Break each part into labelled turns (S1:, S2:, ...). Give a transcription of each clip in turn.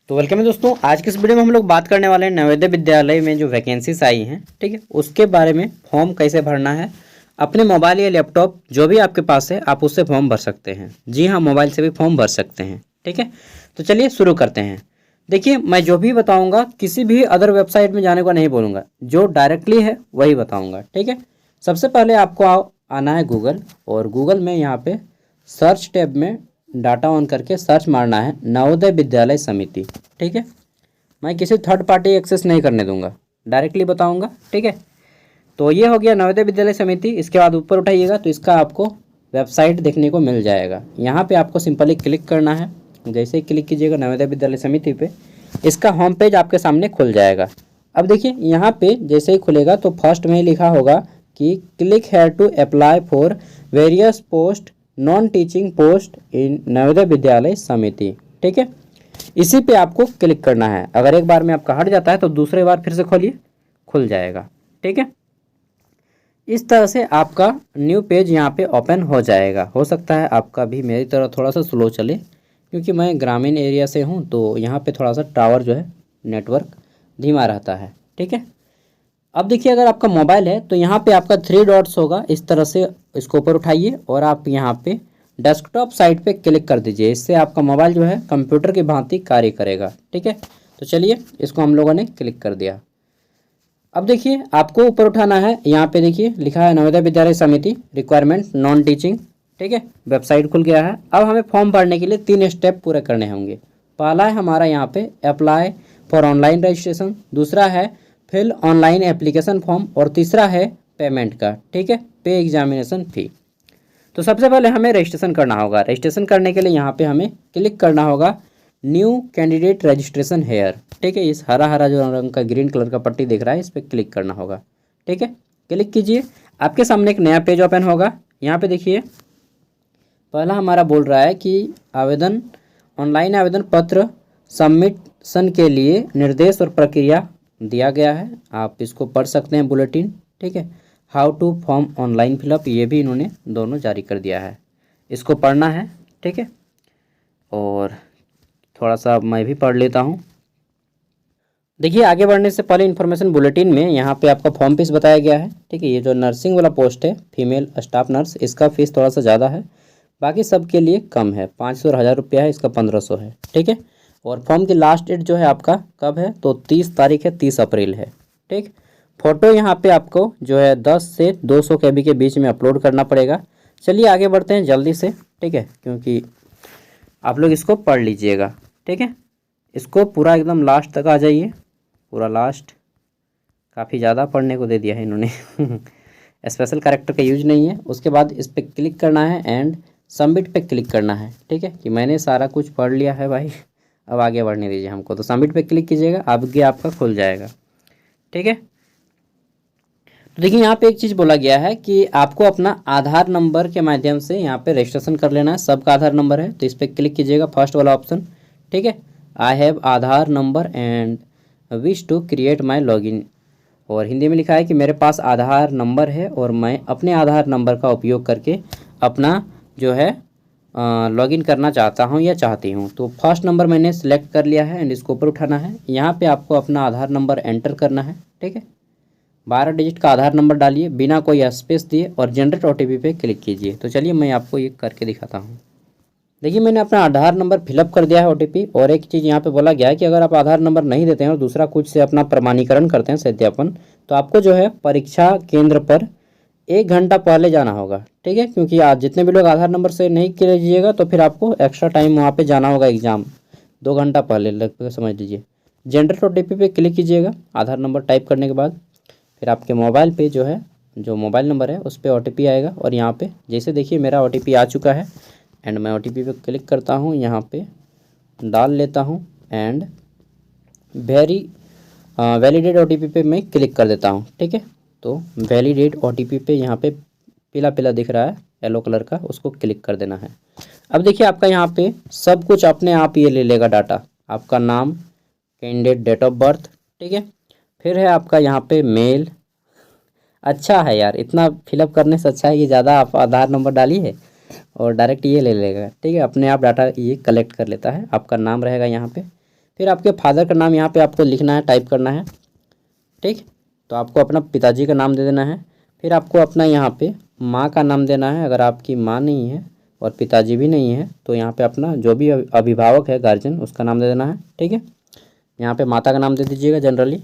S1: तो वेलकम है दोस्तों। आज के इस वीडियो में हम लोग बात करने वाले हैं नवोदय विद्यालय में जो वैकेंसीज आई हैं, ठीक है, उसके बारे में। फॉर्म कैसे भरना है, अपने मोबाइल या लैपटॉप जो भी आपके पास है आप उससे फॉर्म भर सकते हैं। जी हाँ, मोबाइल से भी फॉर्म भर सकते हैं, ठीक है। तो चलिए शुरू करते हैं। देखिए, मैं जो भी बताऊँगा किसी भी अदर वेबसाइट में जाने को नहीं बोलूँगा, जो डायरेक्टली है वही बताऊँगा, ठीक है। सबसे पहले आपको आना है गूगल, और गूगल में यहाँ पे सर्च टैब में डाटा ऑन करके सर्च मारना है नवोदय विद्यालय समिति, ठीक है। मैं किसी थर्ड पार्टी एक्सेस नहीं करने दूंगा, डायरेक्टली बताऊंगा, ठीक है। तो ये हो गया नवोदय विद्यालय समिति। इसके बाद ऊपर उठाइएगा तो इसका आपको वेबसाइट देखने को मिल जाएगा। यहाँ पे आपको सिंपली क्लिक करना है। जैसे ही क्लिक कीजिएगा नवोदय विद्यालय समिति पे, इसका होम पेज आपके सामने खुल जाएगा। अब देखिए, यहाँ पे जैसे ही खुलेगा तो फर्स्ट में ही लिखा होगा कि click here to apply for various post non teaching post in Navodaya Vidyalaya Samiti, ठीक है। इसी पे आपको क्लिक करना है। अगर एक बार में आपका हट जाता है तो दूसरे बार फिर से खोलिए, खुल जाएगा, ठीक है। इस तरह से आपका न्यू पेज यहाँ पे ओपन हो जाएगा। हो सकता है आपका भी मेरी तरह थोड़ा सा स्लो चले, क्योंकि मैं ग्रामीण एरिया से हूँ तो यहाँ पे थोड़ा सा टावर जो है नेटवर्क धीमा रहता है, ठीक है। अब देखिए, अगर आपका मोबाइल है तो यहाँ पे आपका 3 डॉट्स होगा, इस तरह से इसको ऊपर उठाइए और आप यहाँ पे डेस्कटॉप साइट पे क्लिक कर दीजिए। इससे आपका मोबाइल जो है कंप्यूटर की भांति कार्य करेगा, ठीक है। तो चलिए, इसको हम लोगों ने क्लिक कर दिया। अब देखिए, आपको ऊपर उठाना है। यहाँ पे देखिए लिखा है नवोदय विद्यालय समिति रिक्वायरमेंट नॉन टीचिंग, ठीक है। वेबसाइट खुल गया है। अब हमें फॉर्म भरने के लिए 3 स्टेप पूरे करने होंगे। पहला है हमारा यहाँ पे अप्लाई फॉर ऑनलाइन रजिस्ट्रेशन, दूसरा है फिल ऑनलाइन एप्लीकेशन फॉर्म, और तीसरा है पेमेंट का, ठीक है, पे एग्जामिनेशन फ़ी। तो सबसे पहले हमें रजिस्ट्रेशन करना होगा। रजिस्ट्रेशन करने के लिए यहाँ पे हमें क्लिक करना होगा न्यू कैंडिडेट रजिस्ट्रेशन हेयर, ठीक है। इस हरा हरा जो रंग का ग्रीन कलर का पट्टी दिख रहा है, इस पर क्लिक करना होगा, ठीक है। क्लिक कीजिए, आपके सामने एक नया पेज ओपन होगा। यहाँ पे देखिए, पहला हमारा बोल रहा है कि आवेदन ऑनलाइन आवेदन पत्र सबमिशन के लिए निर्देश और प्रक्रिया दिया गया है। आप इसको पढ़ सकते हैं, बुलेटिन, ठीक है। How to form online fill up, ये भी इन्होंने दोनों जारी कर दिया है, इसको पढ़ना है, ठीक है। और थोड़ा सा मैं भी पढ़ लेता हूँ। देखिए, आगे बढ़ने से पहले इन्फॉर्मेशन बुलेटिन में यहाँ पे आपका फॉर्म फीस बताया गया है, ठीक है। ये जो नर्सिंग वाला पोस्ट है फीमेल स्टाफ नर्स, इसका फीस थोड़ा सा ज़्यादा है, बाकी सब के लिए कम है। 500 और 1000 रुपया है, इसका 1500 है, ठीक है। और फॉर्म की लास्ट डेट जो है आपका कब है, तो 30 तारीख है, 30 अप्रैल है, ठीक। फ़ोटो यहाँ पे आपको जो है 10 से 200 KB के बीच में अपलोड करना पड़ेगा। चलिए आगे बढ़ते हैं जल्दी से, ठीक है, क्योंकि आप लोग इसको पढ़ लीजिएगा, ठीक है। इसको पूरा एकदम लास्ट तक आ जाइए, पूरा लास्ट। काफ़ी ज़्यादा पढ़ने को दे दिया है इन्होंने स्पेशल कैरेक्टर का यूज नहीं है। उसके बाद इस पर क्लिक करना है एंड सबमिट पे क्लिक करना है, ठीक है, कि मैंने सारा कुछ पढ़ लिया है भाई, अब आगे बढ़ने दीजिए हमको। तो सबमिट पे क्लिक कीजिएगा, आगे आपका खुल जाएगा, ठीक है। तो देखिए, यहाँ पे एक चीज़ बोला गया है कि आपको अपना आधार नंबर के माध्यम से यहाँ पे रजिस्ट्रेशन कर लेना है। सबका आधार नंबर है, तो इस पर क्लिक कीजिएगा, फर्स्ट वाला ऑप्शन, ठीक है। I have Aadhaar number and wish to create my login, और हिंदी में लिखा है कि मेरे पास आधार नंबर है और मैं अपने आधार नंबर का उपयोग करके अपना जो है लॉगिन करना चाहता हूं या चाहती हूं। तो फर्स्ट नंबर मैंने सेलेक्ट कर लिया है एंड इसको ऊपर उठाना है। यहाँ पे आपको अपना आधार नंबर एंटर करना है, ठीक है। 12 डिजिट का आधार नंबर डालिए बिना कोई स्पेस दिए और जनरेट OTP पे क्लिक कीजिए। तो चलिए मैं आपको ये करके दिखाता हूँ। देखिए, मैंने अपना आधार नंबर फिलअप कर दिया है OTP। और एक चीज़ यहाँ पे बोला गया है कि अगर आप आधार नंबर नहीं देते हैं और दूसरा कुछ से अपना प्रमाणीकरण करते हैं, सत्यापन, तो आपको जो है परीक्षा केंद्र पर 1 घंटा पहले जाना होगा, ठीक है। क्योंकि आज जितने भी लोग आधार नंबर से नहीं कीजिएगा तो फिर आपको एक्स्ट्रा टाइम वहाँ पे जाना होगा, एग्ज़ाम 2 घंटा पहले लगभग, समझ लीजिए। जनरेट OTP पे क्लिक कीजिएगा। आधार नंबर टाइप करने के बाद फिर आपके मोबाइल पे जो है, जो मोबाइल नंबर है उस पर OTP आएगा। और यहाँ पे जैसे देखिए मेरा OTP आ चुका है एंड मैं OTP पे क्लिक करता हूँ, यहाँ पे डाल लेता हूँ एंड वेरी वैलिडेट OTP पे मैं क्लिक कर देता हूँ, ठीक है। तो वैलिडेट OTP पे यहाँ पे पीला पीला दिख रहा है येलो कलर का, उसको क्लिक कर देना है। अब देखिए, आपका यहाँ पे सब कुछ अपने आप ये ले लेगा डाटा, आपका नाम, कैंडिडेट डेट ऑफ बर्थ, ठीक है। फिर है आपका यहाँ पे मेल। अच्छा है यार, इतना फिलअप करने से अच्छा है कि ज़्यादा आप आधार नंबर डालिए और डायरेक्ट ये ले लेगा, ठीक है। अपने आप डाटा ये कलेक्ट कर लेता है। आपका नाम रहेगा यहाँ पे, फिर आपके फादर का नाम यहाँ पे आपको लिखना है, टाइप करना है, ठीक। तो आपको अपना पिताजी का नाम दे देना है। फिर आपको अपना यहाँ पे माँ का नाम देना है। अगर आपकी माँ नहीं है और पिताजी भी नहीं है तो यहाँ पे अपना जो भी अभिभावक है, गार्जियन, उसका नाम दे देना है, ठीक है। यहाँ पे माता का नाम दे दीजिएगा जनरली।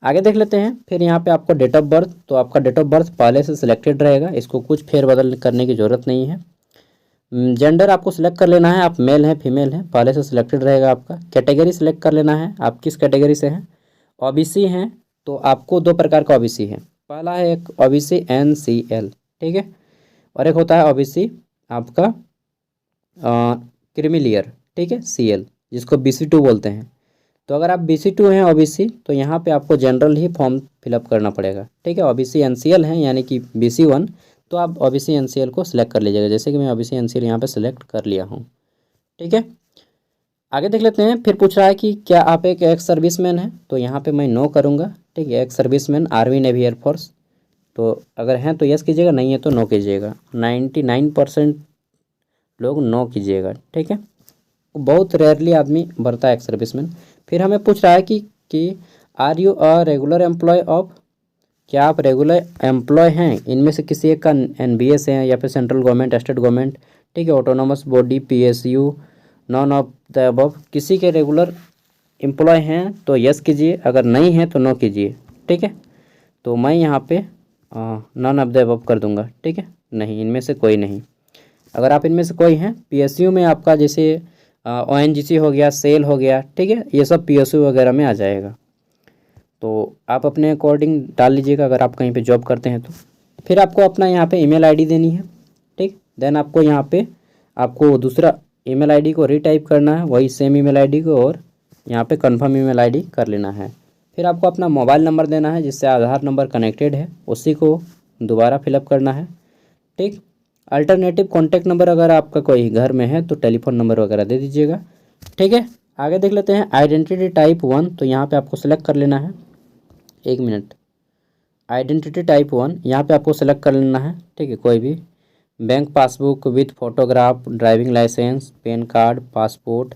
S1: आगे देख लेते हैं। फिर यहाँ पे आपको डेट ऑफ बर्थ, तो आपका डेट ऑफ बर्थ पहले से सिलेक्टेड रहेगा, इसको कुछ फेरबदल करने की ज़रूरत नहीं है। जेंडर आपको सिलेक्ट कर लेना है, आप मेल हैं फीमेल हैं, पहले से सिलेक्टेड रहेगा आपका। कैटेगरी सिलेक्ट कर लेना है, आप किस कैटेगरी से हैं। ओबीसी हैं तो आपको दो प्रकार का ओबीसी है। पहला है एक ओबीसी NCL, ठीक है, और एक होता है ओबीसी आपका क्रीमीलियर, ठीक है, CL, जिसको BC2 बोलते हैं। तो अगर आप BC2 हैं ओबीसी, तो यहाँ पे आपको जनरल ही फॉर्म फिलअप करना पड़ेगा, ठीक है। ओबीसी NCL हैं यानी कि BC1, तो आप ओबीसी NCL को सिलेक्ट कर लीजिएगा, जैसे कि मैं ओबीसी NCL यहाँ पे सिलेक्ट कर लिया हूँ, ठीक है। आगे देख लेते हैं। फिर पूछ रहा है कि क्या आप एक एक्स सर्विसमैन हैं, तो यहाँ पे मैं नो करूँगा, ठीक है। Ex serviceman army, navy, air force, तो अगर हैं तो यस कीजिएगा, नहीं है तो नो कीजिएगा। 99% लोग नो कीजिएगा, ठीक है। बहुत रेयरली आदमी भरता है एक्स सर्विसमैन। फिर हमें पूछ रहा है कि are you a regular employee of, क्या आप रेगुलर एम्प्लॉय हैं इनमें से किसी एक का, NBS है या फिर सेंट्रल गवर्नमेंट, स्टेट गवर्नमेंट, ठीक है, autonomous body, PSU, none of the above, किसी के रेगुलर एम्प्लॉय हैं तो यस कीजिए, अगर नहीं है तो नो कीजिए, ठीक है। तो मैं यहाँ पे नॉन ऑफ द अबव कर दूंगा, ठीक है, नहीं, इनमें से कोई नहीं। अगर आप इनमें से कोई हैं, PSU में आपका जैसे ONGC हो गया, सेल हो गया, ठीक है, ये सब PSU वगैरह में आ जाएगा। तो आप अपने अकॉर्डिंग डाल लीजिएगा अगर आप कहीं पे जॉब करते हैं तो। फिर आपको अपना यहाँ पे ईमेल आईडी देनी है, ठीक। देन आपको यहाँ पे आपको दूसरा ईमेल आईडी को रीटाइप करना है, वही सेम ईमेल आईडी को, और यहाँ पे कंफर्म ईमेल आईडी कर लेना है। फिर आपको अपना मोबाइल नंबर देना है जिससे आधार नंबर कनेक्टेड है, उसी को दोबारा फिलअप करना है, ठीक। अल्टरनेटिव कॉन्टैक्ट नंबर अगर आपका कोई घर में है तो टेलीफोन नंबर वगैरह दे दीजिएगा, ठीक है। आगे देख लेते हैं। आइडेंटिटी टाइप 1, तो यहाँ पे आपको सेलेक्ट कर लेना है, 1 मिनट। आइडेंटिटी टाइप 1 यहाँ पे आपको सेलेक्ट कर लेना है, ठीक है, कोई भी bank passbook with photograph, driving licence, PAN card, passport,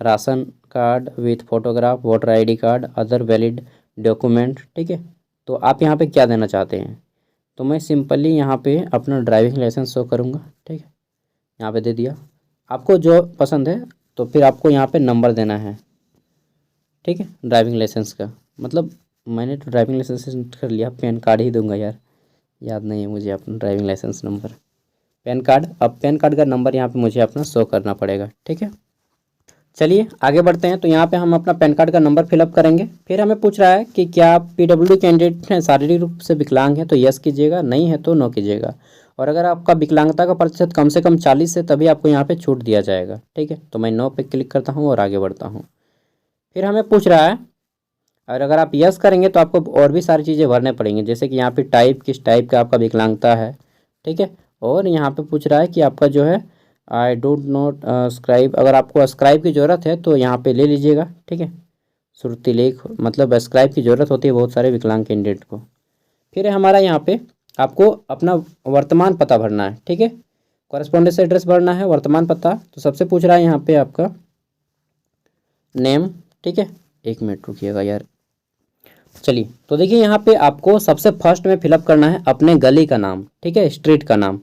S1: ration card with photograph, voter ID card, other valid document, ठीक है। तो आप यहाँ पे क्या देना चाहते हैं, तो मैं सिंपली यहाँ पे अपना ड्राइविंग लाइसेंस शो करूँगा, ठीक है, यहाँ पे दे दिया। आपको जो पसंद है तो फिर आपको यहाँ पे नंबर देना है, ठीक है, ड्राइविंग लाइसेंस का। मतलब मैंने तो ड्राइविंग लाइसेंस कर लिया, पैन कार्ड ही दूंगा यार, याद नहीं है मुझे अपना driving licence number, PAN card. अब पैन कार्ड का नंबर यहाँ पे मुझे अपना शो करना पड़ेगा, ठीक है। चलिए आगे बढ़ते हैं। तो यहाँ पे हम अपना पैन कार्ड का नंबर फिलअप करेंगे। फिर हमें पूछ रहा है कि क्या आप PWD कैंडिडेट हैं, शारीरिक रूप से विकलांग हैं, तो यस कीजिएगा, नहीं है तो नो कीजिएगा। और अगर आपका विकलांगता का प्रतिशत कम से कम 40 है तभी आपको यहाँ पे छूट दिया जाएगा, ठीक है। तो मैं नो पे क्लिक करता हूँ और आगे बढ़ता हूँ। फिर हमें पूछ रहा है, और अगर आप यस करेंगे तो आपको और भी सारी चीज़ें भरने पड़ेंगी, जैसे कि यहाँ पे टाइप, किस टाइप का आपका विकलांगता है, ठीक है। और यहाँ पे पूछ रहा है कि आपका जो है आई डोंट नोट स्क्राइब, अगर आपको स्क्राइब की ज़रूरत है तो यहाँ पे ले लीजिएगा, ठीक है। श्रुति लेख, मतलब स्क्राइब की ज़रूरत होती है बहुत सारे विकलांग कैंडिडेट को। फिर है हमारा यहाँ पे आपको अपना वर्तमान पता भरना है, ठीक है, कॉरेस्पॉन्डेंस एड्रेस भरना है, वर्तमान पता। तो सबसे पूछ रहा है यहाँ पे आपका नेम, ठीक है, 1 मिनट रुकिएगा यार। चलिए, तो देखिए यहाँ पे आपको सबसे फर्स्ट में फिलअप करना है अपने गली का नाम, ठीक है, स्ट्रीट का नाम,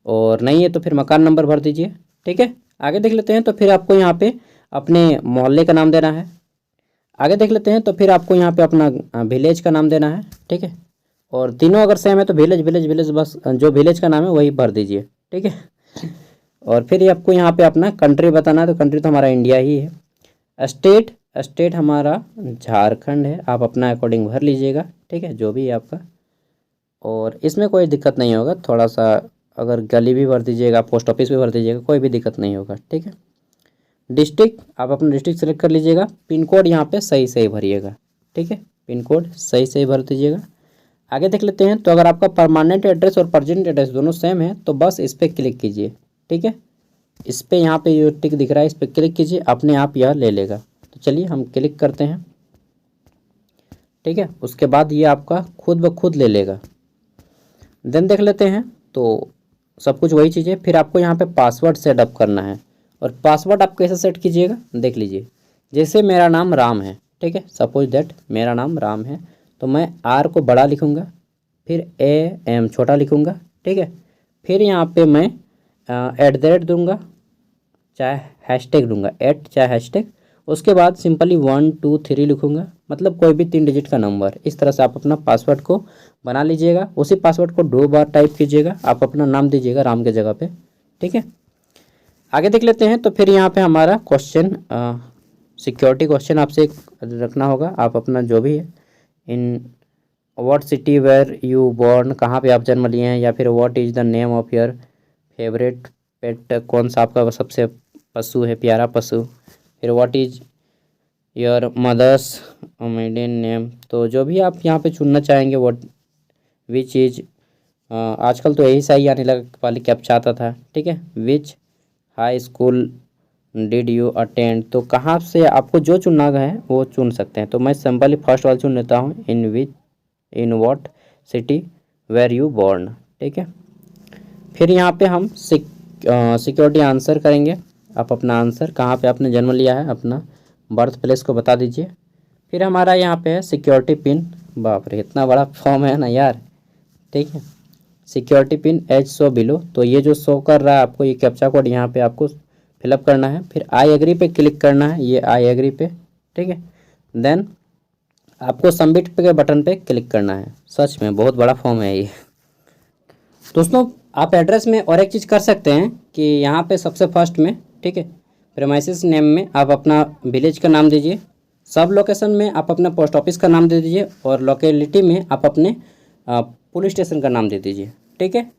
S1: और नहीं है तो फिर मकान नंबर भर दीजिए, ठीक है। आगे देख लेते हैं। तो फिर आपको यहाँ पे अपने मोहल्ले का नाम देना है। आगे देख लेते हैं। तो फिर आपको यहाँ पे अपना विलेज का नाम देना है, ठीक है। और तीनों अगर सेम है तो विलेज विलेज विलेज, बस जो विलेज का नाम है वही भर दीजिए, ठीक है। और फिर आपको यहाँ पे अपना कंट्री बताना है, तो कंट्री तो हमारा इंडिया ही है। स्टेट, स्टेट हमारा झारखंड है, आप अपना अकॉर्डिंग भर लीजिएगा, ठीक है, जो भी है आपका। और इसमें कोई दिक्कत नहीं होगा, थोड़ा सा अगर गली भी भर दीजिएगा, पोस्ट ऑफिस भी भर दीजिएगा, कोई भी दिक्कत नहीं होगा, ठीक है। डिस्ट्रिक्ट, आप अपना डिस्ट्रिक्ट सेलेक्ट कर लीजिएगा। पिन कोड यहाँ पे सही सही भरिएगा, ठीक है, पिन कोड सही सही भर दीजिएगा। आगे देख लेते हैं। तो अगर आपका परमानेंट एड्रेस और प्रेजेंट एड्रेस दोनों सेम है तो बस इस पर क्लिक कीजिए, ठीक है। इस पर यहाँ पे जो टिक दिख रहा है इस पर क्लिक कीजिए, अपने आप यह ले लेगा। तो चलिए हम क्लिक करते हैं, ठीक है। उसके बाद ये आपका खुद ब खुद ले लेगा। देन देख लेते हैं। तो सब कुछ वही चीज़ है। फिर आपको यहाँ पे पासवर्ड सेटअप करना है, और पासवर्ड आप कैसे सेट कीजिएगा देख लीजिए। जैसे मेरा नाम राम है, ठीक है, सपोज दैट मेरा नाम राम है, तो मैं आर को बड़ा लिखूँगा, फिर ए एम छोटा लिखूँगा, ठीक है। फिर यहाँ पे मैं एट द रेट दूँगा, चाहे हैशटैग दूँगा, एट चाहे हैशटैग, उसके बाद सिंपली 1 2 3 लिखूँगा, मतलब कोई भी 3 डिजिट का नंबर। इस तरह से आप अपना पासवर्ड को बना लीजिएगा। उसी पासवर्ड को 2 बार टाइप कीजिएगा, आप अपना नाम दीजिएगा राम के जगह पे, ठीक है। आगे देख लेते हैं। तो फिर यहाँ पे हमारा क्वेश्चन, सिक्योरिटी क्वेश्चन आपसे एक रखना होगा। आप अपना जो भी है, in what city where you born, कहाँ पे आप जन्म लिए हैं, या फिर what is the name of your favourite pet, कौन सा आपका सबसे पशु है, प्यारा पशु। फिर what is your mother's maiden name. तो जो भी आप यहाँ पे चुनना चाहेंगे, व्हाट विच इज, आजकल तो यही सही आने लगा, पहले कैप्चा आता था, ठीक है। Which high school did you attend, तो कहाँ से आपको जो चुनना है वो चुन सकते हैं। तो मैं सिंपली फर्स्ट वाला चुन लेता हूँ, in what city were you born, ठीक है। फिर यहाँ पे हम सिक्योरिटी आंसर करेंगे। आप अपना आंसर, कहाँ पे आपने जन्म लिया है, अपना बर्थ प्लेस को बता दीजिए। फिर हमारा यहाँ पे है सिक्योरिटी पिन। बाप रे, इतना बड़ा फॉर्म है ना यार, ठीक है। Security pin as show below, तो ये जो शो कर रहा है आपको, ये कैप्चा कोड यहाँ पे आपको फिलअप करना है। फिर आई एग्री पे क्लिक करना है, ये आई एग्री पे, ठीक है। देन आपको सबमिट के बटन पे क्लिक करना है। सच में बहुत बड़ा फॉर्म है ये दोस्तों। आप एड्रेस में और एक चीज़ कर सकते हैं कि यहाँ पे सबसे फर्स्ट में, ठीक है, प्रेमाइसिस नेम में आप अपना विलेज का नाम दीजिए। सब लोकेशन में आप अपना पोस्ट ऑफिस का नाम दे दीजिए, और लोकेलिटी में आप अपने पुलिस स्टेशन का नाम दे दीजिए, ठीक है।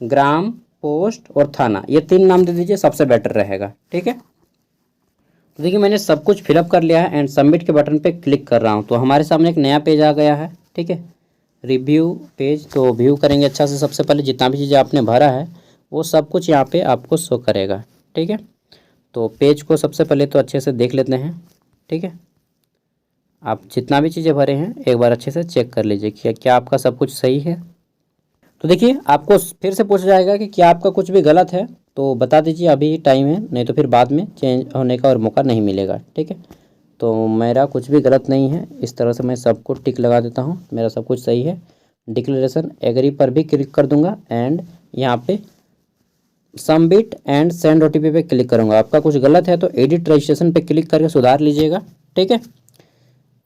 S1: ग्राम, पोस्ट और थाना, ये 3 नाम दे दीजिए, सबसे बेटर रहेगा, ठीक है। तो देखिए मैंने सब कुछ फिलअप कर लिया है एंड सबमिट के बटन पे क्लिक कर रहा हूँ। तो हमारे सामने एक नया पेज आ गया है, ठीक है, रिव्यू पेज। तो व्यू करेंगे अच्छा से। सबसे पहले जितना भी चीज़ें आपने भरा है वो सब कुछ यहाँ पे आपको शो करेगा, ठीक है। तो पेज को सबसे पहले तो अच्छे से देख लेते हैं, ठीक है। आप जितना भी चीज़ें भरे हैं एक बार अच्छे से चेक कर लीजिए कि क्या आपका सब कुछ सही है। तो देखिए आपको फिर से पूछा जाएगा कि क्या आपका कुछ भी गलत है, तो बता दीजिए, अभी टाइम है, नहीं तो फिर बाद में चेंज होने का और मौका नहीं मिलेगा, ठीक है। तो मेरा कुछ भी गलत नहीं है। इस तरह से मैं सबको टिक लगा देता हूँ, मेरा सब कुछ सही है। डिक्लेरेशन एग्री पर भी क्लिक कर दूंगा एंड यहाँ पे सबमिट एंड सेंड ओटीपी पे क्लिक करूँगा। आपका कुछ गलत है तो एडिट रजिस्ट्रेशन पे क्लिक करके सुधार लीजिएगा, ठीक है।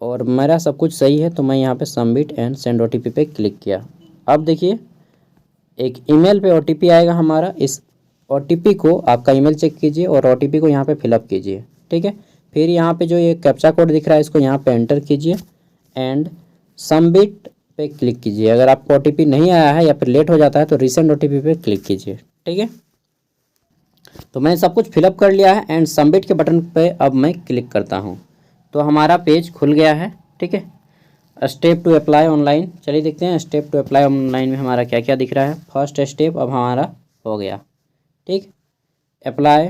S1: और मेरा सब कुछ सही है, तो मैं यहाँ पे सबमिट एंड सेंड ओटीपी पे क्लिक किया। अब देखिए एक ईमेल पे ओटीपी आएगा हमारा। इस ओटीपी को आपका ईमेल चेक कीजिए और ओटीपी को यहाँ पे फिलअप कीजिए, ठीक है। फिर यहाँ पे जो ये कैप्चा कोड दिख रहा है इसको यहाँ पे एंटर कीजिए एंड सबमिट पे क्लिक कीजिए। अगर आपको ओटीपी नहीं आया है या फिर लेट हो जाता है तो रीसेंड ओटीपी पे क्लिक कीजिए, ठीक है। तो मैंने सब कुछ फिलअप कर लिया है एंड सबमिट के बटन पे अब मैं क्लिक करता हूँ। तो हमारा पेज खुल गया है, ठीक है। स्टेप टू अप्लाई ऑनलाइन, चलिए देखते हैं स्टेप टू अप्लाई ऑनलाइन में हमारा क्या क्या दिख रहा है। फर्स्ट स्टेप अब हमारा हो गया, ठीक। अप्लाई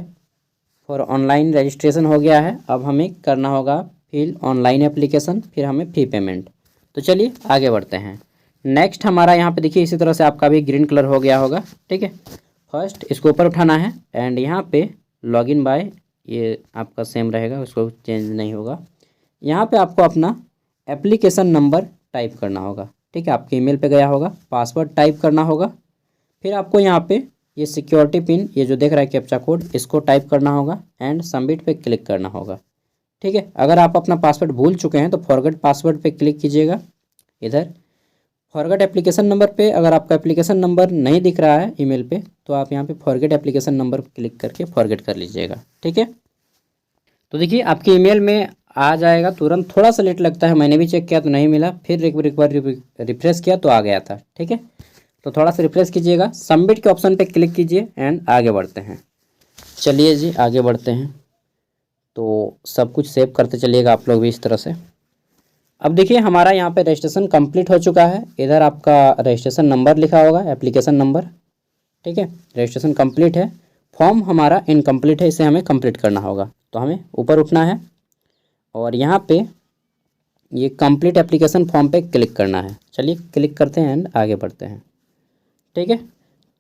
S1: फॉर ऑनलाइन रजिस्ट्रेशन हो गया है। अब हमें करना होगा फिल ऑनलाइन एप्लीकेशन, फिर हमें फ़ी पेमेंट। तो चलिए आगे बढ़ते हैं। नेक्स्ट हमारा यहाँ पे देखिए इसी तरह से आपका भी ग्रीन कलर हो गया होगा, ठीक है। फर्स्ट इसको ऊपर उठाना है एंड यहाँ पे लॉगिन बाय, ये आपका सेम रहेगा, उसको चेंज नहीं होगा। यहाँ पे आपको अपना एप्लीकेशन नंबर टाइप करना होगा, ठीक है। आपके ईमेल पे गया होगा, पासवर्ड टाइप करना होगा। फिर आपको यहाँ पे ये सिक्योरिटी पिन, ये जो देख रहा है कैप्चा कोड, इसको टाइप करना होगा एंड सबमिट पे क्लिक करना होगा, ठीक है। अगर आप अपना पासवर्ड भूल चुके हैं तो फॉरगेट पासवर्ड पे क्लिक कीजिएगा। इधर फॉरगेट एप्लीकेशन नंबर पे, अगर आपका एप्लीकेशन नंबर नहीं दिख रहा है ईमेल पे तो आप यहाँ पे फॉरगेट एप्लीकेशन नंबर क्लिक करके फॉरगेट कर लीजिएगा, ठीक है। तो देखिए आपके ईमेल में आ जाएगा तुरंत, थोड़ा सा लेट लगता है, मैंने भी चेक किया तो नहीं मिला, फिर एक बार रिफ्रेश किया तो आ गया था, ठीक है। तो थोड़ा सा रिफ्रेश कीजिएगा, सबमिट के ऑप्शन पे क्लिक कीजिए एंड आगे बढ़ते हैं। चलिए जी आगे बढ़ते हैं। तो सब कुछ सेव करते चलिएगा आप लोग भी इस तरह से। अब देखिए हमारा यहाँ पे रजिस्ट्रेशन कंप्लीट हो चुका है। इधर आपका रजिस्ट्रेशन नंबर लिखा होगा, एप्लीकेशन नंबर, ठीक है। रजिस्ट्रेशन कंप्लीट है। फॉर्म हमारा इनकम्प्लीट है, इसे हमें कंप्लीट करना होगा। तो हमें ऊपर उठना है और यहाँ पे ये कंप्लीट एप्लीकेशन फॉर्म पे क्लिक करना है। चलिए क्लिक करते हैं एंड आगे बढ़ते हैं, ठीक है।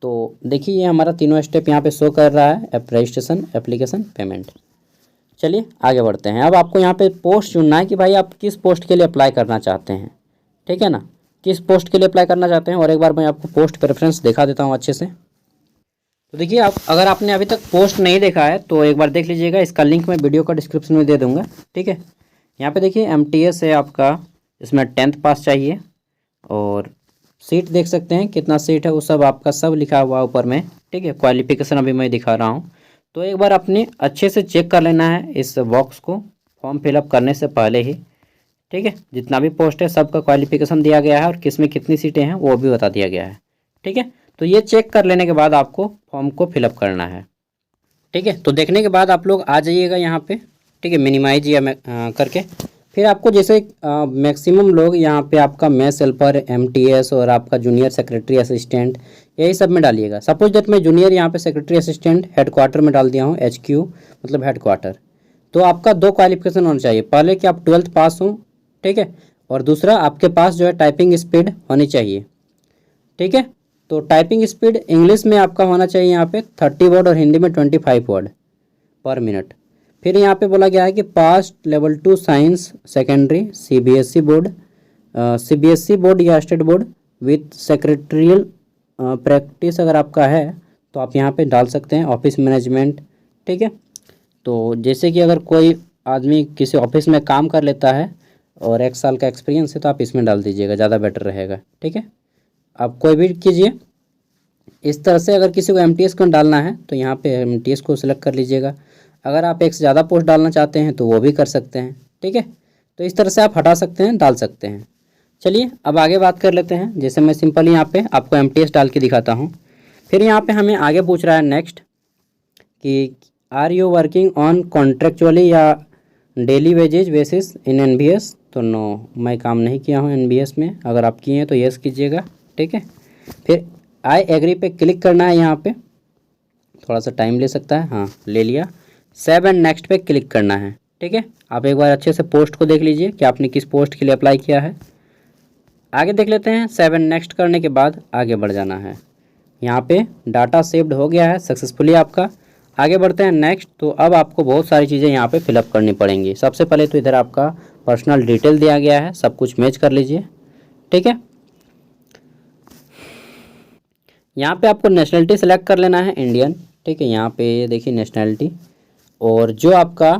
S1: तो देखिए ये हमारा तीनों स्टेप यहाँ पे शो कर रहा है, रजिस्ट्रेशन, एप्लीकेशन, पेमेंट। चलिए आगे बढ़ते हैं। अब आपको यहाँ पे पोस्ट चुनना है कि भाई आप किस पोस्ट के लिए अप्लाई करना चाहते हैं, ठीक है ना, किस पोस्ट के लिए अप्लाई करना चाहते हैं। और एक बार मैं आपको पोस्ट प्रेफरेंस दिखा देता हूँ अच्छे से। तो देखिए, आप अगर आपने अभी तक पोस्ट नहीं देखा है तो एक बार देख लीजिएगा, इसका लिंक मैं वीडियो का डिस्क्रिप्शन में दे दूँगा, ठीक है। यहाँ पे देखिए MTS है आपका, इसमें 10th पास चाहिए और सीट देख सकते हैं कितना सीट है, वो सब आपका सब लिखा हुआ ऊपर में, ठीक है। क्वालिफिकेशन अभी मैं दिखा रहा हूँ, तो एक बार अपने अच्छे से चेक कर लेना है इस बॉक्स को फॉर्म फिलअप करने से पहले ही, ठीक है। जितना भी पोस्ट है सबका क्वालिफिकेशन दिया गया है और किस में कितनी सीटें हैं वो भी बता दिया गया है, ठीक है। तो ये चेक कर लेने के बाद आपको फॉर्म को फिलअप करना है, ठीक है। तो देखने के बाद आप लोग आ जाइएगा यहाँ पे, ठीक है, मिनिमाइज या करके। फिर आपको जैसे मैक्सिमम लोग यहाँ पे आपका मेस हेल्पर, MTS और आपका जूनियर सेक्रेटरी असिस्टेंट यही सब में डालिएगा। सपोज दैट मैं जूनियर यहाँ पे सेक्रेटरी असिस्टेंट हेडक्वार्टर में डाल दिया हूँ, HQ मतलब हेडक्वार्टर। तो आपका 2 क्वालिफिकेशन होना चाहिए, पहले कि आप 12th पास हो, ठीक है, और दूसरा आपके पास जो है टाइपिंग स्पीड होनी चाहिए, ठीक है। तो टाइपिंग स्पीड इंग्लिश में आपका होना चाहिए यहाँ पे 30 वर्ड और हिंदी में 25 वर्ड पर मिनट। फिर यहाँ पे बोला गया है कि pass level 2 science secondary CBSE board, CBSE board या state board with secretarial practice अगर आपका है तो आप यहाँ पे डाल सकते हैं ऑफिस मैनेजमेंट, ठीक है। तो जैसे कि अगर कोई आदमी किसी ऑफिस में काम कर लेता है और 1 साल का एक्सपीरियंस है तो आप इसमें डाल दीजिएगा, ज़्यादा बेटर रहेगा, ठीक है। आप कोई भी कीजिए इस तरह से। अगर किसी को MTS का डालना है तो यहाँ पे MTS को सिलेक्ट कर लीजिएगा। अगर आप एक से ज़्यादा पोस्ट डालना चाहते हैं तो वो भी कर सकते हैं, ठीक है। तो इस तरह से आप हटा सकते हैं, डाल सकते हैं। चलिए अब आगे बात कर लेते हैं। जैसे मैं सिंपली यहाँ पे आपको MTS डाल के दिखाता हूँ। फिर यहाँ पे हमें आगे पूछ रहा है नेक्स्ट कि आर यू वर्किंग ऑन कॉन्ट्रेक्चुअली या डेली वेजेज बेसिस इन NBS। तो नो, मैं काम नहीं किया हूँ NBS में। अगर आप किए हैं तो येस कीजिएगा, ठीक है। फिर आई एग्री पे क्लिक करना है, यहाँ पे थोड़ा सा टाइम ले सकता है, हाँ ले लिया। सेव एंड नेक्स्ट पे क्लिक करना है, ठीक है। आप एक बार अच्छे से पोस्ट को देख लीजिए कि आपने किस पोस्ट के लिए अप्लाई किया है। आगे देख लेते हैं। सेव एंड नेक्स्ट करने के बाद आगे बढ़ जाना है। यहाँ पे डाटा सेव्ड हो गया है सक्सेसफुली आपका। आगे बढ़ते हैं नेक्स्ट। तो अब आपको बहुत सारी चीज़ें यहाँ पे फिलअप करनी पड़ेंगी। सबसे पहले तो इधर आपका पर्सनल डिटेल दिया गया है, सब कुछ मैच कर लीजिए, ठीक है। यहाँ पे आपको नेशनलिटी सेलेक्ट कर लेना है, इंडियन, ठीक है। यहाँ पे देखिए नेशनलिटी, और जो आपका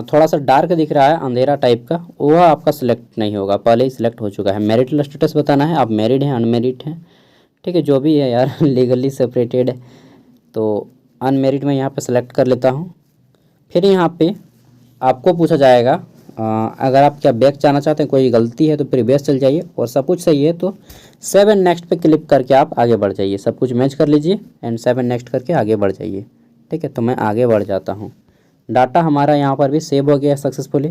S1: थोड़ा सा डार्क दिख रहा है अंधेरा टाइप का, वह आपका सिलेक्ट नहीं होगा, पहले ही सिलेक्ट हो चुका है। मैरिटल स्टेटस बताना है, आप मैरिड हैं अनमेरिड हैं, ठीक है, जो भी है यार लीगली सेपरेटेड है। तो अनमेरिड में यहाँ पे सेलेक्ट कर लेता हूँ। फिर यहाँ पे आपको पूछा जाएगा अगर आप क्या बैक जाना चाहते हैं, कोई गलती है तो प्रीवियस चल जाइए, और सब कुछ सही है तो सेव एंड नेक्स्ट पे क्लिक करके आप आगे बढ़ जाइए। सब कुछ मैच कर लीजिए एंड सेव एंड नेक्स्ट करके आगे बढ़ जाइए, ठीक है। तो मैं आगे बढ़ जाता हूँ। डाटा हमारा यहाँ पर भी सेव हो गया है सक्सेसफुली।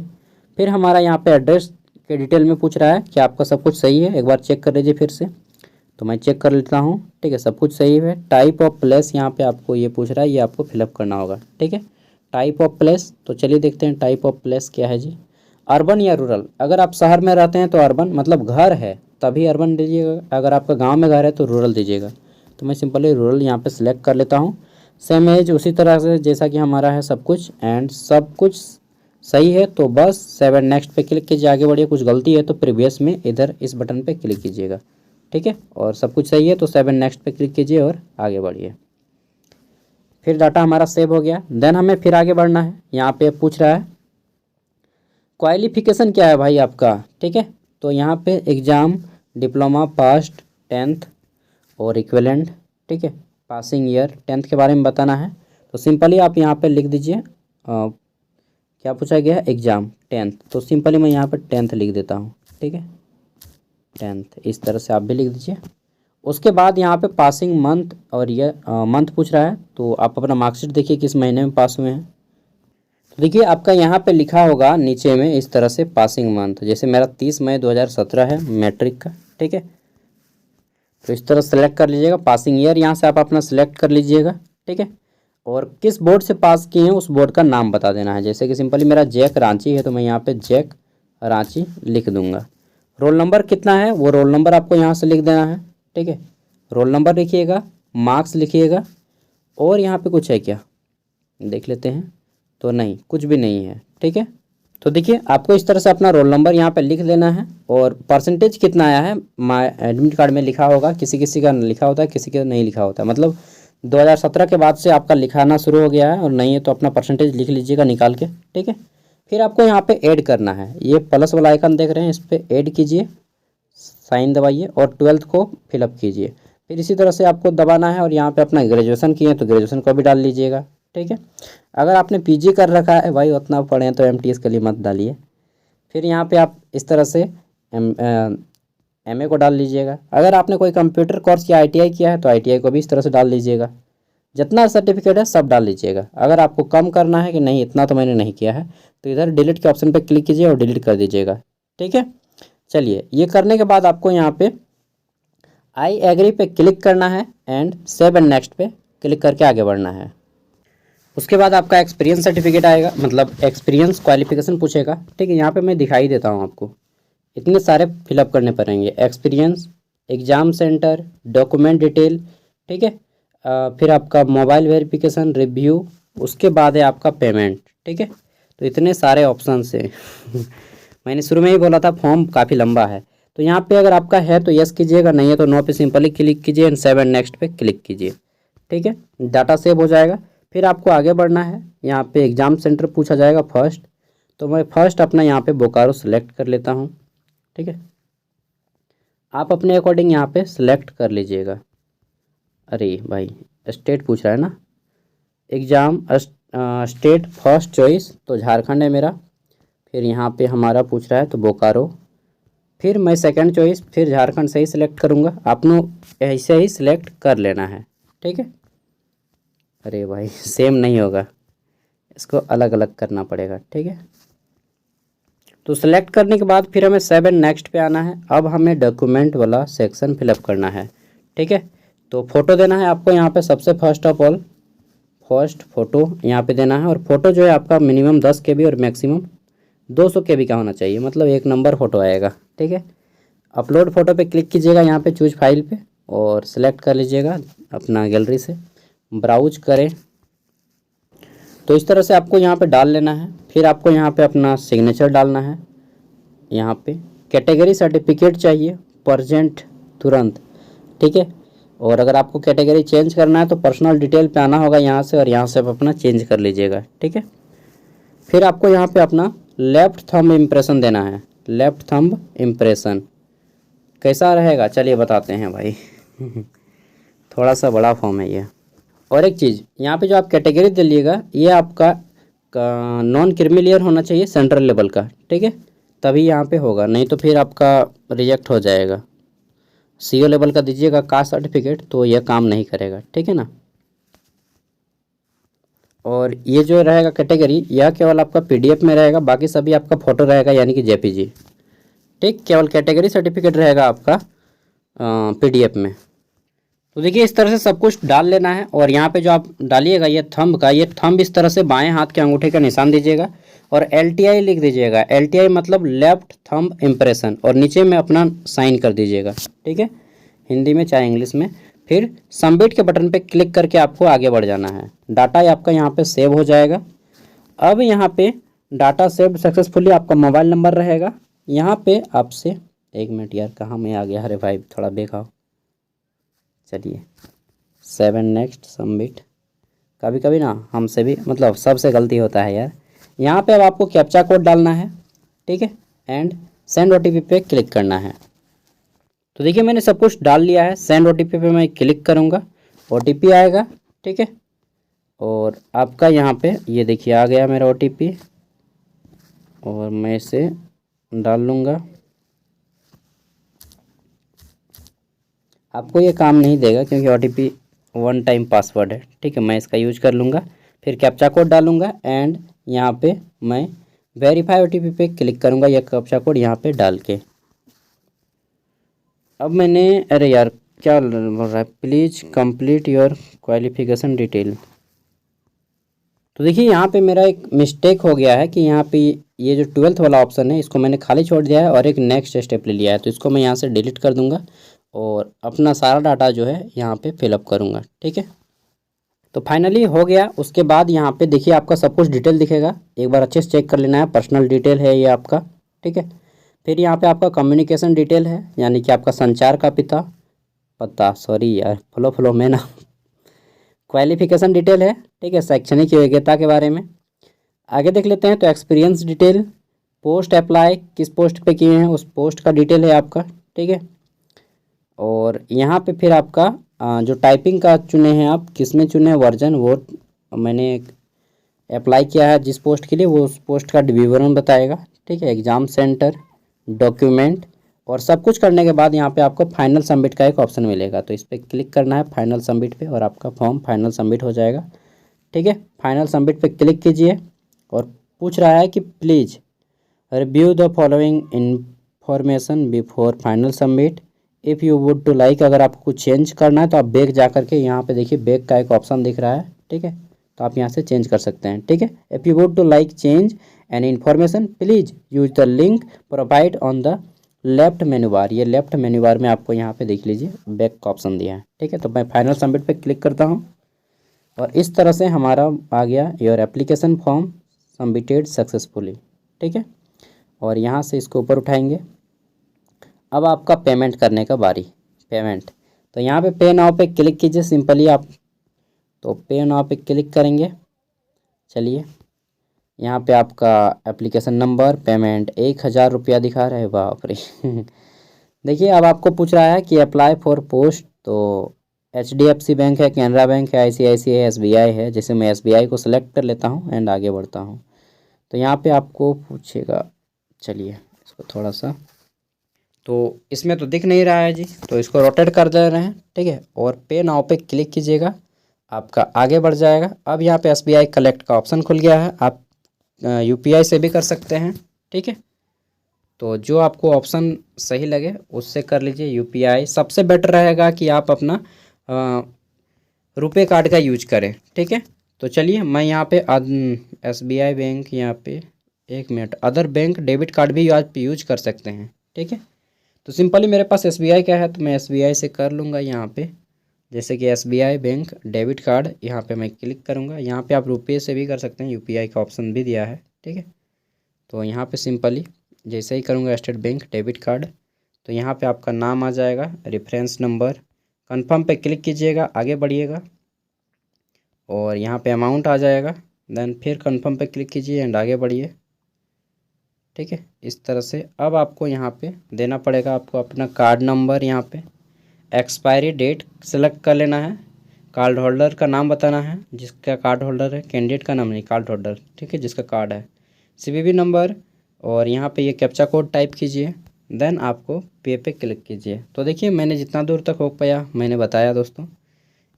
S1: फिर हमारा यहाँ पे एड्रेस के डिटेल में पूछ रहा है कि आपका सब कुछ सही है, एक बार चेक कर लीजिए फिर से। तो मैं चेक कर लेता हूँ, ठीक है, सब कुछ सही है। टाइप ऑफ प्लेस यहाँ पे आपको ये पूछ रहा है, ये आपको फिलअप करना होगा, ठीक है। टाइप ऑफ प्लेस, तो चलिए देखते हैं टाइप ऑफ प्लेस क्या है जी। अर्बन या रूरल, अगर आप शहर में रहते हैं तो अर्बन मतलब घर है तभी अर्बन दीजिएगा, अगर आपका गांव में घर है तो रूरल दीजिएगा। तो मैं सिंपली रूरल यहाँ पे सिलेक्ट कर लेता हूँ। सेम एज उसी तरह से जैसा कि हमारा है सब कुछ, एंड सब कुछ सही है तो बस सेव एंड नेक्स्ट पे क्लिक कीजिए, आगे बढ़िए। कुछ गलती है तो प्रीवियस में इधर इस बटन पे क्लिक कीजिएगा, ठीक है। और सब कुछ सही है तो सेव एंड नेक्स्ट पे क्लिक कीजिए और आगे बढ़िए। फिर डाटा हमारा सेव हो गया। देन हमें फिर आगे बढ़ना है। यहाँ पे पूछ रहा है क्वालिफिकेशन क्या है भाई आपका, ठीक है। तो यहाँ पे एग्ज़ाम, डिप्लोमा, पास्ट, 10th और इक्विवेलेंट, ठीक है। पासिंग ईयर 10th के बारे में बताना है। तो सिंपली आप यहाँ पे लिख दीजिए क्या पूछा गया है, एग्ज़ाम 10th, तो सिंपली मैं यहाँ पे 10th लिख देता हूँ, ठीक है, 10th। इस तरह से आप भी लिख दीजिए। उसके बाद यहाँ पे पासिंग मंथ और ईयर, मंथ पूछ रहा है तो आप अपना मार्कशीट देखिए किस महीने में पास हुए हैं। तो देखिए आपका यहाँ पे लिखा होगा नीचे में इस तरह से पासिंग मंथ, जैसे मेरा 30 मई 2017 है मैट्रिक का, ठीक है। तो इस तरह सेलेक्ट कर लीजिएगा। पासिंग ईयर यहाँ से आप अपना सेलेक्ट कर लीजिएगा, ठीक है। और किस बोर्ड से पास किए हैं उस बोर्ड का नाम बता देना है। जैसे कि सिंपली मेरा जैक रांची है तो मैं यहाँ पे जैक रांची लिख दूंगा। रोल नंबर कितना है वो रोल नंबर आपको यहाँ से लिख देना है, ठीक है। रोल नंबर लिखिएगा, मार्क्स लिखिएगा, और यहाँ पे कुछ है क्या देख लेते हैं। तो नहीं, कुछ भी नहीं है। ठीक है, तो देखिए आपको इस तरह से अपना रोल नंबर यहाँ पे लिख देना है और परसेंटेज कितना आया है माय एडमिट कार्ड में लिखा होगा, किसी किसी का लिखा होता है, किसी का नहीं लिखा होता है। मतलब 2017 के बाद से आपका लिखाना शुरू हो गया है और नहीं है तो अपना परसेंटेज लिख लीजिएगा निकाल के। ठीक है, फिर आपको यहाँ पे ऐड करना है, ये प्लस वाला आइकन देख रहे हैं, इस पर ऐड कीजिए, साइन दबाइए और 12th को फिलअप कीजिए। फिर इसी तरह से आपको दबाना है और यहाँ पे अपना ग्रेजुएशन किए तो ग्रेजुएशन को भी डाल लीजिएगा। ठीक है, अगर आपने पीजी कर रखा है भाई उतना पढ़ें तो एमटीएस के लिए मत डालिए। फिर यहाँ पे आप इस तरह से एमए को डाल लीजिएगा। अगर आपने कोई कंप्यूटर कोर्स या आईटीआई किया है तो आईटीआई को भी इस तरह से डाल लीजिएगा। जितना सर्टिफिकेट है सब डाल लीजिएगा। अगर आपको कम करना है कि नहीं इतना तो मैंने नहीं किया है तो इधर डिलीट के ऑप्शन पर क्लिक कीजिए और डिलीट कर दीजिएगा। ठीक है, चलिए ये करने के बाद आपको यहाँ पे आई एग्री पे क्लिक करना है एंड सेव एंड नेक्स्ट पे क्लिक करके आगे बढ़ना है। उसके बाद आपका एक्सपीरियंस सर्टिफिकेट आएगा, मतलब एक्सपीरियंस क्वालिफिकेशन पूछेगा। ठीक है, यहाँ पे मैं दिखाई देता हूँ आपको, इतने सारे फिलअप करने पड़ेंगे। Experience, exam centre, document detail. ठीक है, फिर आपका मोबाइल वेरिफिकेशन, रिव्यू, उसके बाद है आपका पेमेंट। ठीक है, तो इतने सारे ऑप्शन हैं मैंने शुरू में ही बोला था फॉर्म काफ़ी लंबा है। तो यहाँ पे अगर आपका है तो यस कीजिएगा, नहीं है तो नो पे सिंपली क्लिक कीजिए एंड सेव एंड नेक्स्ट पे क्लिक कीजिए। ठीक है, डाटा सेव हो जाएगा। फिर आपको आगे बढ़ना है, यहाँ पे एग्ज़ाम सेंटर पूछा जाएगा फर्स्ट, तो मैं फर्स्ट अपना यहाँ पे बोकारो सेलेक्ट कर लेता हूँ। ठीक है, आप अपने अकॉर्डिंग यहाँ पे सेलेक्ट कर लीजिएगा। अरे भाई स्टेट पूछ रहा है ना, एग्ज़ाम स्टेट फर्स्ट चॉइस तो झारखंड है मेरा। फिर यहाँ पे हमारा पूछ रहा है तो बोकारो, फिर मैं सेकंड चॉइस फिर झारखंड से ही सिलेक्ट करूँगा। आपने ऐसे ही सिलेक्ट कर लेना है। ठीक है, अरे भाई सेम नहीं होगा, इसको अलग अलग करना पड़ेगा। ठीक है, तो सिलेक्ट करने के बाद फिर हमें सेव एंड नेक्स्ट पे आना है। अब हमें डॉक्यूमेंट वाला सेक्शन फिलअप करना है। ठीक है, तो फ़ोटो देना है आपको यहाँ पे सबसे first of all, first photo यहाँ पे देना है। और फ़ोटो जो है आपका मिनिमम 10 KB और मैक्सिमम 200 KB का होना चाहिए, मतलब एक नंबर फ़ोटो आएगा। ठीक है, अपलोड फ़ोटो पे क्लिक कीजिएगा यहाँ पे चूज फाइल पे और सिलेक्ट कर लीजिएगा अपना गैलरी से, ब्राउज करें तो इस तरह से आपको यहाँ पे डाल लेना है। फिर आपको यहाँ पे अपना सिग्नेचर डालना है। यहाँ पे कैटेगरी सर्टिफिकेट चाहिए परजेंट तुरंत। ठीक है, और अगर आपको कैटेगरी चेंज करना है तो पर्सनल डिटेल पे आना होगा यहाँ से और यहाँ से आप अपना चेंज कर लीजिएगा। ठीक है, फिर आपको यहाँ पे अपना लेफ़्ट थंब इम्प्रेशन देना है। लेफ़्ट थंब इम्प्रेशन कैसा रहेगा चलिए बताते हैं भाई थोड़ा सा बड़ा फॉर्म है ये। और एक चीज़ यहाँ पे जो आप कैटेगरी दिलिएगा ये आपका नॉन क्रिमिलियर होना चाहिए, सेंट्रल लेवल का। ठीक है, तभी यहाँ पे होगा, नहीं तो फिर आपका रिजेक्ट हो जाएगा। CO लेवल का दीजिएगा कास्ट सर्टिफिकेट तो यह काम नहीं करेगा। ठीक है ना, और ये जो रहेगा कैटेगरी यह केवल आपका PDF में रहेगा, बाकी सभी आपका फ़ोटो रहेगा यानी कि JPG। ठीक, केवल कैटेगरी सर्टिफिकेट रहेगा आपका PDF में। तो देखिए इस तरह से सब कुछ डाल लेना है। और यहाँ पे जो आप डालिएगा ये थंब का, ये थंब इस तरह से बाएं हाथ के अंगूठे का निशान दीजिएगा और LTI लिख दीजिएगा। LTI मतलब लेफ्ट थंब इम्प्रेशन, और नीचे में अपना साइन कर दीजिएगा। ठीक है, हिंदी में चाहे इंग्लिश में। फिर सबमिट के बटन पे क्लिक करके आपको आगे बढ़ जाना है। डाटा आपका यहाँ पे सेव हो जाएगा। अब यहाँ पे डाटा सेव सक्सेसफुली आपका मोबाइल नंबर रहेगा। यहाँ पे आपसे एक मिनट यार कहाँ में आ गया, अरे भाई थोड़ा देखाओ। चलिए सेव एंड नेक्स्ट सबमिट, कभी कभी ना हमसे भी मतलब सबसे गलती होता है यार। यहाँ पे अब आपको कैप्चा कोड डालना है। ठीक है, एंड सेंड OTP पे क्लिक करना है। तो देखिए मैंने सब कुछ डाल लिया है। सेंड OTP पे मैं क्लिक करूँगा, OTP आएगा। ठीक है, और आपका यहाँ पे ये देखिए आ गया मेरा OTP और मैं इसे डाल लूँगा। आपको ये काम नहीं देगा क्योंकि OTP 1 टाइम पासवर्ड है। ठीक है, मैं इसका यूज कर लूँगा। फिर कैप्चा कोड डालूँगा एंड यहाँ पे मैं वेरीफाई OTP पे क्लिक करूँगा, यह कैप्चा कोड यहाँ पे डाल के। अब मैंने अरे यार क्या बोल रहा है, please complete your qualification detail. तो देखिए यहाँ पे मेरा एक मिस्टेक हो गया है कि यहाँ पे ये जो 12th वाला ऑप्शन है इसको मैंने खाली छोड़ दिया है और एक नेक्स्ट स्टेप ले लिया है। तो इसको मैं यहाँ से डिलीट कर दूँगा और अपना सारा डाटा जो है यहाँ पे फिलअप करूँगा। ठीक है, तो फाइनली हो गया। उसके बाद यहाँ पे देखिए आपका सब कुछ डिटेल दिखेगा, एक बार अच्छे से चेक कर लेना है। पर्सनल डिटेल है ये आपका, ठीक है। फिर यहाँ पे आपका कम्युनिकेशन डिटेल है, यानी कि आपका संचार का पता सॉरी यार फ्लो में ना क्वालिफिकेशन डिटेल है, ठीक है। शैक्षणिक योग्यता के बारे में आगे देख लेते हैं। तो एक्सपीरियंस डिटेल, पोस्ट अप्लाई किस पोस्ट पे किए हैं उस पोस्ट का डिटेल है आपका, ठीक है। और यहाँ पे फिर आपका जो टाइपिंग का चुने हैं आप, किस में चुने हैं वर्जन, वो मैंने अप्लाई किया है जिस पोस्ट के लिए, वो उस पोस्ट का विवरण बताएगा, ठीक है। एग्ज़ाम सेंटर, डॉक्यूमेंट और सब कुछ करने के बाद यहाँ पे आपको फाइनल सबमिट का एक ऑप्शन मिलेगा। तो इस पर क्लिक करना है फाइनल सबमिट पे, और आपका फॉर्म फाइनल सबमिट हो जाएगा, ठीक है। फाइनल सबमिट पे क्लिक कीजिए और पूछ रहा है कि please review the following information before final submit if you would to like. अगर आपको कुछ चेंज करना है तो आप बैक जा करके यहाँ पे देखिए बैक का एक ऑप्शन दिख रहा है, ठीक है। तो आप यहाँ से चेंज कर सकते हैं, ठीक है। If you would to like change an information please use the link provide on the left menu bar. ये लेफ्ट मेन्यू बार में आपको यहाँ पे देख लीजिए बैक का ऑप्शन दिया है, ठीक है। तो मैं फाइनल सबमिट पे क्लिक करता हूँ और इस तरह से हमारा आ गया your application form submitted successfully, ठीक है। और यहाँ से इसको ऊपर उठाएंगे। अब आपका पेमेंट करने का बारी, पेमेंट। तो यहाँ पे पे नाउ पे क्लिक कीजिए सिंपली आप। तो पे नाउ पे क्लिक करेंगे, चलिए यहाँ पे आपका एप्लीकेशन नंबर, पेमेंट 1000 रुपया दिखा रहा है, बाप रे देखिए अब आपको पूछ रहा है कि अप्लाई फॉर पोस्ट। तो HDFC बैंक है, कैनरा बैंक है, ICICI है, SBI है। जैसे मैं SBI को सिलेक्ट कर लेता हूँ एंड आगे बढ़ता हूँ। तो यहाँ पे आपको पूछेगा, चलिए इसको थोड़ा सा, तो इसमें तो दिख नहीं रहा है जी, तो इसको रोटेट कर दे रहे हैं, ठीक है। और पे नाउ पे क्लिक कीजिएगा, आपका आगे बढ़ जाएगा। अब यहाँ पे SBI कलेक्ट का ऑप्शन खुल गया है, आप UPI से भी कर सकते हैं, ठीक है। तो जो आपको ऑप्शन सही लगे उससे कर लीजिए। UPI सबसे बेटर रहेगा कि आप अपना रुपए कार्ड का यूज करें, ठीक है। तो चलिए मैं यहाँ पे SBI बैंक, यहाँ पे 1 minute, other bank debit card भी आप यूज कर सकते हैं, ठीक है। तो सिंपली मेरे पास SBI का है तो मैं SBI से कर लूँगा। यहाँ पे जैसे कि SBI बैंक डेबिट कार्ड, यहाँ पे मैं क्लिक करूँगा। यहाँ पे आप रुपये से भी कर सकते हैं, UPI का ऑप्शन भी दिया है, ठीक है। तो यहाँ पे सिंपली जैसे ही करूँगा स्टेट बैंक डेबिट कार्ड, तो यहाँ पे आपका नाम आ जाएगा, रेफरेंस नंबर, कन्फर्म पे क्लिक कीजिएगा, आगे बढ़िएगा और यहाँ पे अमाउंट आ जाएगा। देन फिर कन्फर्म पे क्लिक कीजिए एंड आगे बढ़िए, ठीक है। इस तरह से अब आपको यहाँ पे देना पड़ेगा आपको अपना कार्ड नंबर, यहाँ पे एक्सपायरी डेट सेलेक्ट कर लेना है, कार्ड होल्डर का नाम बताना है, जिसका कार्ड होल्डर है, कैंडिडेट का नाम नहीं, कार्ड होल्डर, ठीक है, जिसका कार्ड है, CVV नंबर, और यहाँ पे ये कैप्चा कोड टाइप कीजिए। देन आपको पे क्लिक कीजिए। तो देखिए मैंने जितना दूर तक हो पाया मैंने बताया दोस्तों,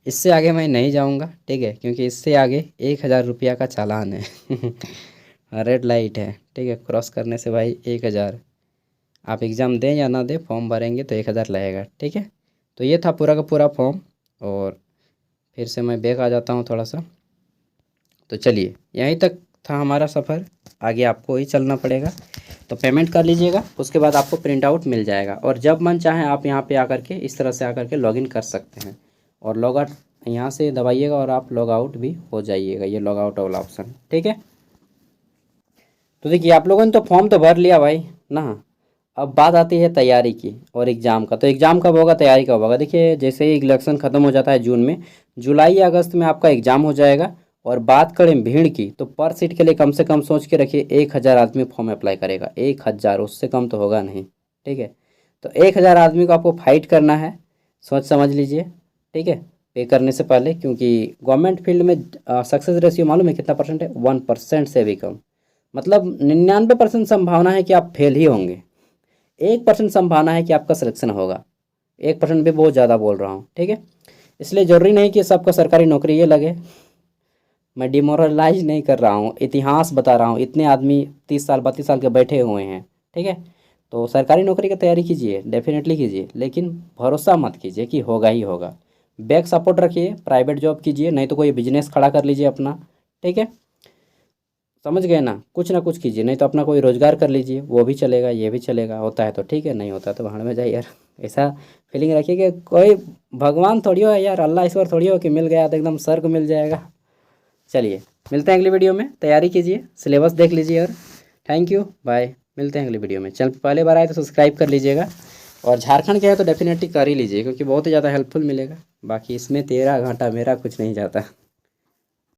S1: इससे आगे मैं नहीं जाऊँगा, ठीक है, क्योंकि इससे आगे 1000 रुपया का चालान है रेड लाइट है, ठीक है, क्रॉस करने से भाई 1000। आप एग्ज़ाम दें या ना दें, फॉर्म भरेंगे तो 1000 लगेगा, ठीक है। तो ये था पूरा का पूरा फॉर्म। और फिर से मैं बैक आ जाता हूँ थोड़ा सा। तो चलिए यहीं तक था हमारा सफ़र, आगे आपको ही चलना पड़ेगा। तो पेमेंट कर लीजिएगा, उसके बाद आपको प्रिंट आउट मिल जाएगा और जब मन चाहे आप यहाँ पे आकर के इस तरह से आकर के लॉगिन कर सकते हैं। और लॉग आउट यहाँ से दबाइएगा और आप लॉग आउट भी हो जाइएगा, ये लॉग आउट वाला ऑप्शन, ठीक है। तो देखिए आप लोगों ने तो फॉर्म तो भर लिया भाई ना, अब बात आती है तैयारी की और एग्ज़ाम का। तो एग्ज़ाम कब होगा, तैयारी कब होगा। देखिए जैसे ही इलेक्शन ख़त्म हो जाता है जून में, जुलाई या अगस्त में आपका एग्ज़ाम हो जाएगा। और बात करें भीड़ की, तो पर सीट के लिए कम से कम सोच के रखिए 1000 आदमी फॉर्म अप्लाई करेगा, 1000, उससे कम तो होगा नहीं, ठीक है। तो 1000 आदमी को आपको फाइट करना है, सोच समझ लीजिए, ठीक है, पे करने से पहले। क्योंकि गवर्नमेंट फील्ड में सक्सेस रेशियो मालूम है कितना परसेंट है, 1% से भी कम। मतलब 99% संभावना है कि आप फेल ही होंगे, 1% संभावना है कि आपका सिलेक्शन होगा। 1% भी बहुत ज़्यादा बोल रहा हूँ, ठीक है। इसलिए ज़रूरी नहीं कि सबका सरकारी नौकरी ये लगे। मैं डिमोरलाइज नहीं कर रहा हूँ, इतिहास बता रहा हूँ। इतने आदमी 30 साल 32 साल के बैठे हुए हैं, ठीक है। तो सरकारी नौकरी की तैयारी कीजिए, डेफिनेटली कीजिए, लेकिन भरोसा मत कीजिए कि होगा ही होगा। बैक सपोर्ट रखिए, प्राइवेट जॉब कीजिए, नहीं तो कोई बिजनेस खड़ा कर लीजिए अपना, ठीक है। समझ गए ना कुछ कीजिए, नहीं तो अपना कोई रोज़गार कर लीजिए, वो भी चलेगा, ये भी चलेगा। होता है तो ठीक है, नहीं होता तो भाड़ में जाइए यार ऐसा फीलिंग रखिए कि कोई भगवान थोड़ी हो यार, अल्लाह ईश्वर थोड़ी हो कि मिल गया तो एकदम स्वर्ग मिल जाएगा। चलिए मिलते हैं अगली वीडियो में, तैयारी कीजिए, सिलेबस देख लीजिए और थैंक यू, बाय। मिलते हैं अगली वीडियो में। चैनल पर पहले बार आए तो सब्सक्राइब कर लीजिएगा, और झारखंड के है तो डेफिनेटली कर ही लीजिए, क्योंकि बहुत ही ज़्यादा हेल्पफुल मिलेगा। बाकी इसमें तेरा घाटा मेरा कुछ नहीं जाता।